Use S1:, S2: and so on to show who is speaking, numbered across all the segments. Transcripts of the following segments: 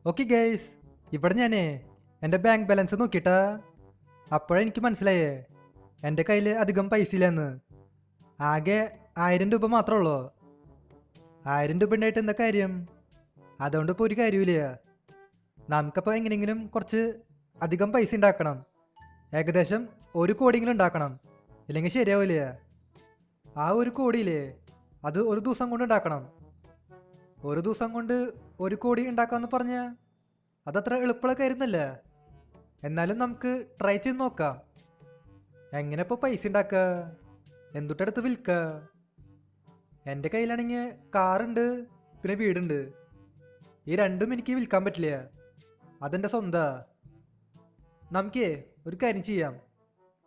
S1: Okay guys, ഇവിടെ ഞാനേ എൻ്റെ ബാങ്ക് ബാലൻസ് നോക്കിയിട്ടാ അപ്പോഴെനിക്ക് മനസ്സിലായേ എൻ്റെ കയ്യിൽ അധികം പൈസ ഇല്ലെന്ന്. ആകെ 1000 രൂപ മാത്രമേ ഉള്ളൂ. 1000 രൂപ ഉണ്ടായിട്ട് എന്താ കാര്യം? അതുകൊണ്ട് ഇപ്പോൾ ഒരു കാര്യമില്ല. നമുക്കപ്പോൾ എങ്ങനെയെങ്കിലും കുറച്ച് അധികം പൈസ ഉണ്ടാക്കണം. ഏകദേശം 1 കോടിയെങ്കിലും ഉണ്ടാക്കണം, ഇല്ലെങ്കിൽ ശരിയാവില്ല. ആ 1 കോടിയില്ലേ, അത് ഒരു ദിവസം കൊണ്ട് ഉണ്ടാക്കണം. ഒരു ദിവസം കൊണ്ട് 1 കോടി ഉണ്ടാക്കാമെന്ന് പറഞ്ഞാൽ അതത്ര എളുപ്പമുള്ള കാര്യമൊന്നുമല്ല. എന്നാലും നമുക്ക് ട്രൈ ചെയ്ത് നോക്കാം. എങ്ങനെ ഇപ്പോൾ പൈസ ഉണ്ടാക്കുക, എന്തുട്ടെടുത്ത് വിൽക്കുക? എൻ്റെ കയ്യിലാണെങ്കിൽ കാറുണ്ട്, പിന്നെ വീടുണ്ട്. ഈ രണ്ടും എനിക്ക് വിൽക്കാൻ പറ്റില്ല, അതെൻ്റെ സ്വന്തം. നമുക്കേ ഒരു കാര്യം ചെയ്യാം.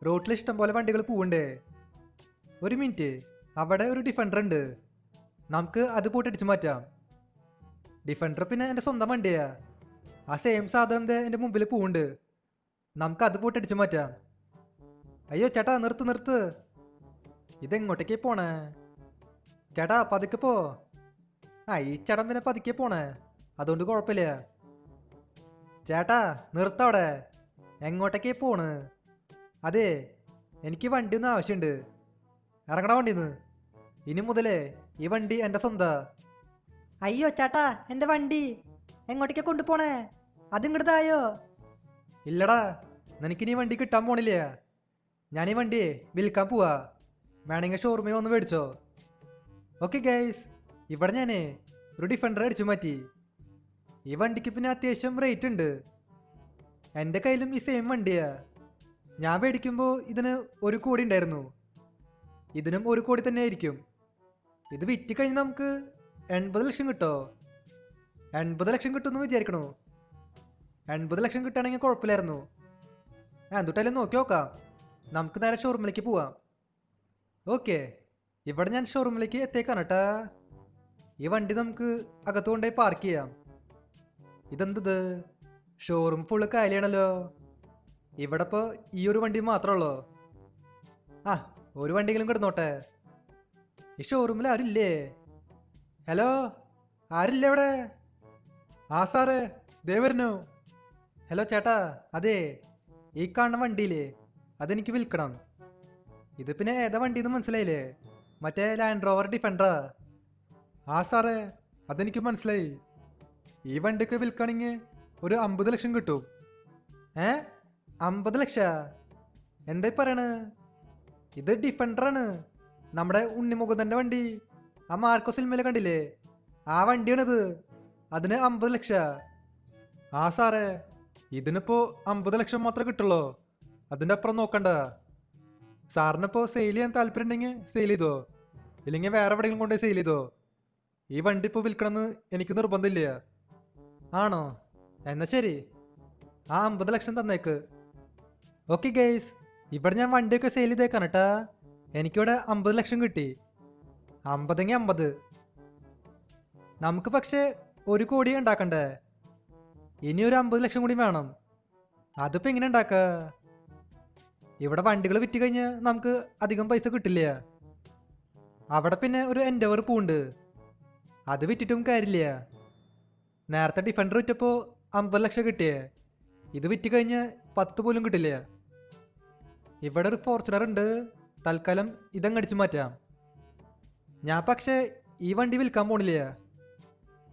S1: റോട്ടിൽ ഇഷ്ടം പോലെ വണ്ടികൾ പോവണ്ടേ? ഒരു മിനിറ്റ്, അവിടെ ഒരു ഡിഫൻഡർ ഉണ്ട്, നമുക്ക് അത് പോയിട്ട് അടിച്ചു മാറ്റാം. ഡിഫൻഡർ പിന്നെ എൻ്റെ സ്വന്തം വണ്ടിയാ. ആ സെയിം സാധനം എൻ്റെ മുമ്പിൽ പോവുണ്ട്, നമുക്ക് അത് പോയിട്ട് അടിച്ചു മാറ്റാം. അയ്യോ ചേട്ടാ, നിർത്ത് നിർത്ത്. ഇതെങ്ങോട്ടേക്കേ പോണേ? ചേട്ടാ പതുക്കെ പോ. ഈ ചേട്ടൻ പിന്നെ പതുക്കെ പോണേ, അതുകൊണ്ട് കുഴപ്പമില്ല. ചേട്ടാ നിർത്തവിടെ, എങ്ങോട്ടേക്കേ പോണ്? അതെ, എനിക്ക് വണ്ടി ഒന്നും ആവശ്യമുണ്ട്. ഇറങ്ങണ വണ്ടിന്ന്. ഇനി മുതലേ ഈ വണ്ടി എൻ്റെ സ്വന്തം.
S2: അയ്യോ ചേട്ടാ, എൻ്റെ വണ്ടി എങ്ങോട്ടേക്കാ കൊണ്ടുപോണേ? അതിങ്ങോട്ടായോ?
S1: ഇല്ലടാ, നിനക്കിനി വണ്ടി കിട്ടാൻ പോണില്ല. ഞാൻ ഈ വണ്ടി വിൽക്കാൻ പോവാ, വേണമെങ്കിൽ ഷോറൂമിൽ വന്ന് മേടിച്ചോ. ഓക്കെ ഗൈസ്, ഇവിടെ ഞാൻ ഒരു ഡിഫൻഡർ അടിച്ചു മാറ്റി. ഈ വണ്ടിക്ക് പിന്നെ അത്യാവശ്യം റേറ്റ് ഉണ്ട്. എൻ്റെ കയ്യിലും ഈ സെയിം വണ്ടിയാ. ഞാൻ മേടിക്കുമ്പോൾ ഇതിന് 1 കോടി ഉണ്ടായിരുന്നു. ഇതിനും 1 കോടി തന്നെ ആയിരിക്കും. ഇത് വിറ്റ് കഴിഞ്ഞ് നമുക്ക് 80 ലക്ഷം കിട്ടോ? 80 ലക്ഷം കിട്ടുമെന്ന് വിചാരിക്കണോ? 80 ലക്ഷം കിട്ടുകയാണെങ്കിൽ കുഴപ്പമില്ലായിരുന്നു. എന്തുട്ടായാലും നോക്കി നോക്കാം. നമുക്ക് നേരെ ഷോറൂമിലേക്ക് പോവാം. ഓക്കെ, ഇവിടെ ഞാൻ ഷോറൂമിലേക്ക് എത്തേക്കാണ് കേട്ടാ. ഈ വണ്ടി നമുക്ക് അകത്ത് കൊണ്ടുപോയി പാർക്ക് ചെയ്യാം. ഇതെന്തത്, ഷോറൂം ഫുള്ള് കാലിയാണല്ലോ. ഇവിടെ ഇപ്പോൾ ഈ ഒരു വണ്ടി മാത്രമേ ഉള്ളൂ. ഒരു വണ്ടിയെങ്കിലും കിടന്നോട്ടെ. ഈ ഷോറൂമിൽ ആരുമില്ലേ? ഹലോ, ആരില്ലേ ഇവിടെ? സാറേ, ദേ വരുന്നു. ഹലോ ചേട്ടാ, അതെ, ഈ കാണുന്ന വണ്ടിയില്ലേ, അതെനിക്ക് വിൽക്കണം. ഇത് പിന്നെ ഏതാ വണ്ടിന്ന് മനസ്സിലായില്ലേ? മറ്റേ ലാൻഡ് റോവർ ഡിഫൻഡറാ. സാറേ, അതെനിക്ക് മനസ്സിലായി. ഈ വണ്ടിയൊക്കെ വിൽക്കണമെങ്കിൽ ഒരു 50 ലക്ഷം കിട്ടും. 50 ലക്ഷ? എന്തായി പറയണ്? ഇത് ഡിഫൻഡറാണ്, നമ്മുടെ ഉണ്ണിമുകുന്ദൻ്റെ വണ്ടി. ആ മാർക്കോ സിനിമയിൽ കണ്ടില്ലേ, ആ വണ്ടിയാണിത്. അതിന് 50 ലക്ഷ. സാറേ, ഇതിനിപ്പോൾ 50 ലക്ഷം മാത്രമേ കിട്ടുള്ളൂ, അതിൻ്റെ അപ്പുറം നോക്കണ്ട. സാറിനിപ്പോൾ സെയിൽ ചെയ്യാൻ താല്പര്യം ഉണ്ടെങ്കിൽ സെയിൽ ചെയ്തോ, ഇല്ലെങ്കിൽ വേറെ എവിടെയെങ്കിലും കൊണ്ടുപോയി സെയിൽ ചെയ്തോ. ഈ വണ്ടി ഇപ്പോൾ വിൽക്കണമെന്ന് എനിക്ക് നിർബന്ധമില്ല. ആണോ? എന്നാൽ ശരി, 50 ലക്ഷം തന്നേക്ക്. ഓക്കെ ഗൈസ്, ഇവിടെ ഞാൻ വണ്ടിയൊക്കെ സെയിൽ ചെയ്തേക്കാണ് കേട്ടാ. എനിക്കിവിടെ 50 ലക്ഷം കിട്ടി. 50 50. നമുക്ക് പക്ഷേ 1 കോടി ഉണ്ടാക്കണ്ടേ? ഇനി ഒരു 50 ലക്ഷം കൂടി വേണം. അതിപ്പോൾ എങ്ങനെ ഉണ്ടാക്കുക? ഇവിടെ വണ്ടികൾ വിറ്റ് കഴിഞ്ഞ് നമുക്ക് അധികം പൈസ കിട്ടില്ല. അവിടെ പിന്നെ ഒരു എൻഡവർ പൂണ്ട്, അത് വിറ്റിട്ടും കാര്യമില്ല. നേരത്തെ ഡിഫൻഡർ വിറ്റപ്പോൾ 50 ലക്ഷം കിട്ടിയേ, ഇത് വിറ്റ് കഴിഞ്ഞ് 10 പോലും കിട്ടില്ല. ഇവിടെ ഒരു ഫോർച്യൂണർ ഉണ്ട്, തൽക്കാലം ഇതങ്ങടിച്ചു മാറ്റാം. ഞാൻ പക്ഷേ ഈ വണ്ടി വിൽക്കാൻ പോണില്ല.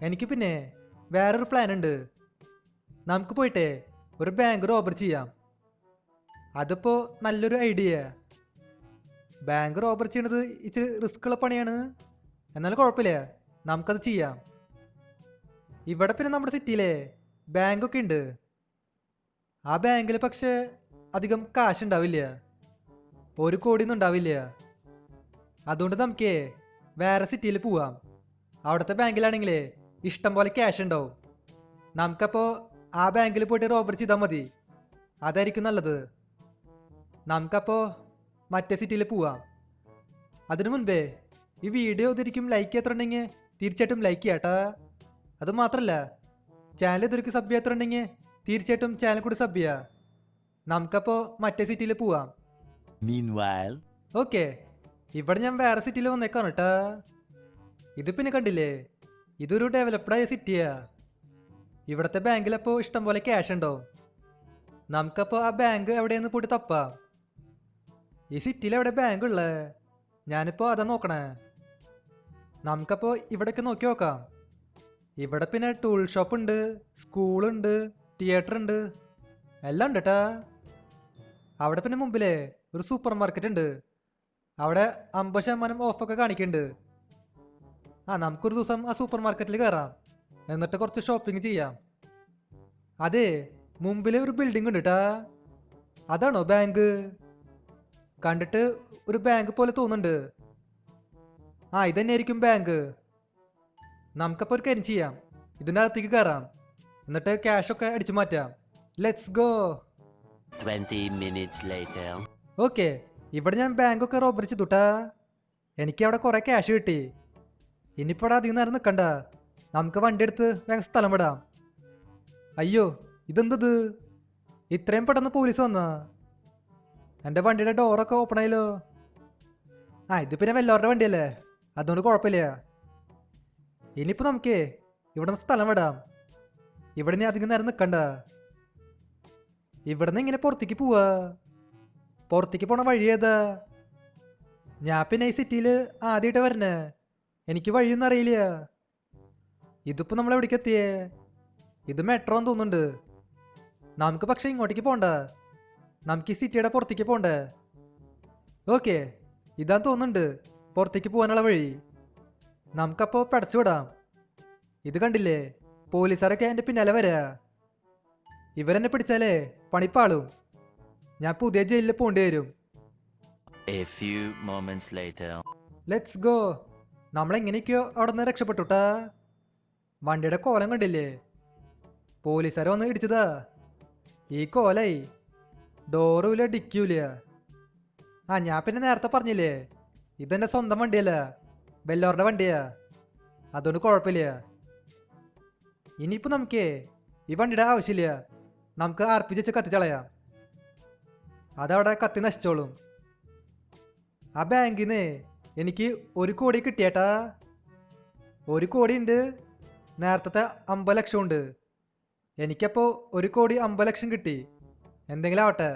S1: എനിക്ക് പിന്നെ വേറൊരു പ്ലാൻ ഉണ്ട്. നമുക്ക് പോയിട്ടേ ഒരു ബാങ്ക് റോബറി ചെയ്യാം. അതിപ്പോൾ നല്ലൊരു ഐഡിയ. ബാങ്ക് റോബറി ചെയ്യണത് ഇച്ചിരി റിസ്ക് ഉള്ള പണിയാണ്, എന്നാലും കുഴപ്പമില്ല, നമുക്കത് ചെയ്യാം. ഇവിടെ പിന്നെ നമ്മുടെ സിറ്റിയിലെ ബാങ്കൊക്കെ ഉണ്ട്. ആ ബാങ്കിൽ പക്ഷേ അധികം കാശ് ഉണ്ടാവില്ല, 1 കോടി ഒന്നും ഉണ്ടാവില്ല. അതുകൊണ്ട് നമുക്കേ വേറെ സിറ്റിയിൽ പോവാം. അവിടുത്തെ ബാങ്കിലാണെങ്കിലേ ഇഷ്ടം പോലെ ക്യാഷ് ഉണ്ടാവും. നമുക്കപ്പോൾ ആ ബാങ്കിൽ പോയിട്ട് റോബറി ചെയ്താൽ മതി, അതായിരിക്കും നല്ലത്. നമുക്കപ്പോൾ മറ്റേ സിറ്റിയിൽ പോവാം. അതിനു മുൻപേ ഈ വീഡിയോ ഇതൊരിക്കും ലൈക്ക് ചെയ്യാത്തുണ്ടെങ്കിൽ തീർച്ചയായിട്ടും ലൈക്ക് ചെയ്യാട്ടാ. അത് മാത്രമല്ല, ചാനൽ ഇതൊരിക്കും സബ് ചെയ്യാത്തുണ്ടെങ്കിൽ തീർച്ചയായിട്ടും ചാനൽ കൂടി സബ് ചെയ്യുക. നമുക്കപ്പോൾ മറ്റേ സിറ്റിയിൽ പോവാം. ഓക്കെ, ഇവിടെ ഞാൻ വേറെ സിറ്റിയിൽ വന്നേക്കാണ് കേട്ടാ. ഇത് പിന്നെ കണ്ടില്ലേ, ഇതൊരു ഡെവലപ്ഡായ സിറ്റിയാ. ഇവിടുത്തെ ബാങ്കിലപ്പോൾ ഇഷ്ടം പോലെ ക്യാഷ് ഉണ്ടോ? നമുക്കപ്പോൾ ആ ബാങ്ക് എവിടെയെന്ന് പോയിട്ട് തപ്പാം. ഈ സിറ്റിയിൽ എവിടെ ബാങ്ക് ഉള്ളത്? ഞാനിപ്പോൾ അതാ നോക്കണേ. നമുക്കപ്പോൾ ഇവിടെയൊക്കെ നോക്കി നോക്കാം. ഇവിടെ പിന്നെ ടൂൾ ഷോപ്പ് ഉണ്ട്, സ്കൂളുണ്ട്, തിയേറ്റർ ഉണ്ട്, എല്ലാം ഉണ്ട് കേട്ടാ. അവിടെ പിന്നെ മുമ്പിലേ ഒരു സൂപ്പർ മാർക്കറ്റ് ഉണ്ട്. അവിടെ 50% ഓഫൊക്കെ കാണിക്കുന്നുണ്ട്. നമുക്കൊരു ദിവസം ആ സൂപ്പർ മാർക്കറ്റിൽ കയറാം, എന്നിട്ട് കുറച്ച് ഷോപ്പിംഗ് ചെയ്യാം. അതെ, മുമ്പിൽ ഒരു ബിൽഡിംഗ് ഉണ്ട് കേട്ടാ. അതാണോ ബാങ്ക്? കണ്ടിട്ട് ഒരു ബാങ്ക് പോലെ തോന്നുന്നുണ്ട്. ഇതന്നെയായിരിക്കും ബാങ്ക്. നമുക്കപ്പോൾ ഒരു കാര്യം ചെയ്യാം, ഇതിൻ്റെ അകത്തേക്ക് കയറാം, എന്നിട്ട് ക്യാഷൊക്കെ അടിച്ചു മാറ്റാം. Let's go.
S3: 20 minutes later.
S1: Okay, ഇവിടെ ഞാൻ ബാങ്കൊക്കെ റോബറി ചെയ്തുട്ടാ. എനിക്ക് അവിടെ കുറേ ക്യാഷ് കിട്ടി. ഇനിയിപ്പോൾ അവിടെ അധികം നേരം നിൽക്കണ്ട, നമുക്ക് വണ്ടി എടുത്ത് വേഗം സ്ഥലം വിടാം. അയ്യോ, ഇതെന്തത്? ഇത്രയും പെട്ടെന്ന് പോലീസ് വന്നാ? എൻ്റെ വണ്ടിയുടെ ഡോറൊക്കെ ഓപ്പൺ ആയല്ലോ. ഇത് പിന്നെ വെല്ലോരുടെ വണ്ടിയല്ലേ, അതുകൊണ്ട് കുഴപ്പമില്ല. ഇനിയിപ്പോൾ നമുക്കേ ഇവിടെ നിന്ന് സ്ഥലം വിടാം. ഇവിടെ ഇനി അധികം നേരം നിൽക്കണ്ട. ഇവിടെ നിന്ന് ഇങ്ങനെ പുറത്തേക്ക് പോവാ. പുറത്തേക്ക് പോണ വഴി ഏതാ? ഞാൻ പിന്നെ ഈ സിറ്റിയിൽ ആദ്യമായിട്ട് വരണേ, എനിക്ക് വഴിയൊന്നും അറിയില്ല. ഇതിപ്പോൾ നമ്മൾ എവിടേക്ക് എത്തിയേ? ഇത് മെട്രോ എന്ന് തോന്നുന്നുണ്ട്. നമുക്ക് പക്ഷേ ഇങ്ങോട്ടേക്ക് പോകണ്ട, നമുക്ക് ഈ സിറ്റിയുടെ പുറത്തേക്ക് പോകണ്ടേ. ഓക്കെ, ഇതാന്ന് തോന്നുന്നുണ്ട് പുറത്തേക്ക് പോകാനുള്ള വഴി. നമുക്കപ്പോൾ പടച്ചു വിടാം. ഇത് കണ്ടില്ലേ, പോലീസുകാരൊക്കെ എൻ്റെ പിന്നാലെ വരാ. ഇവരെന്നെ പിടിച്ചാലേ പണിപ്പാളും. ഞാൻ പുതിയ ജയിലിൽ പോകേണ്ടി വരും.
S3: A few moments later.
S1: Let's go. നമ്മളെങ്ങനെയൊക്കെയോ അവിടെ നിന്ന് രക്ഷപ്പെട്ടുട്ടാ. വണ്ടിയുടെ കോലം കണ്ടില്ലേ, പോലീസുകാരെ വന്ന് ഇടിച്ചതാ. ഈ കോലായി ഡോറുമില്ല, ഡിക്കൂല. ഞാൻ പിന്നെ നേരത്തെ പറഞ്ഞില്ലേ, ഇതെൻ്റെ സ്വന്തം വണ്ടിയല്ല, ബെല്ലോറുടെ വണ്ടിയാ, അതുകൊണ്ട് കുഴപ്പമില്ല. ഇനിയിപ്പോൾ നമുക്കേ ഈ വണ്ടിയുടെ ആവശ്യമില്ല, നമുക്ക് ആർപ്പിച്ച് കത്തിച്ചളയാം. അതവിടെ കത്തി നശിച്ചോളും. ആ ബാങ്കിൽ നിന്ന് എനിക്ക് 1 കോടി കിട്ടിയേട്ടാ. 1 കോടി ഉണ്ട്, നേരത്തെ 50 ലക്ഷം ഉണ്ട്. എനിക്കപ്പോൾ 1 കോടി 50 ലക്ഷം കിട്ടി. എന്തെങ്കിലും ആവട്ടെ.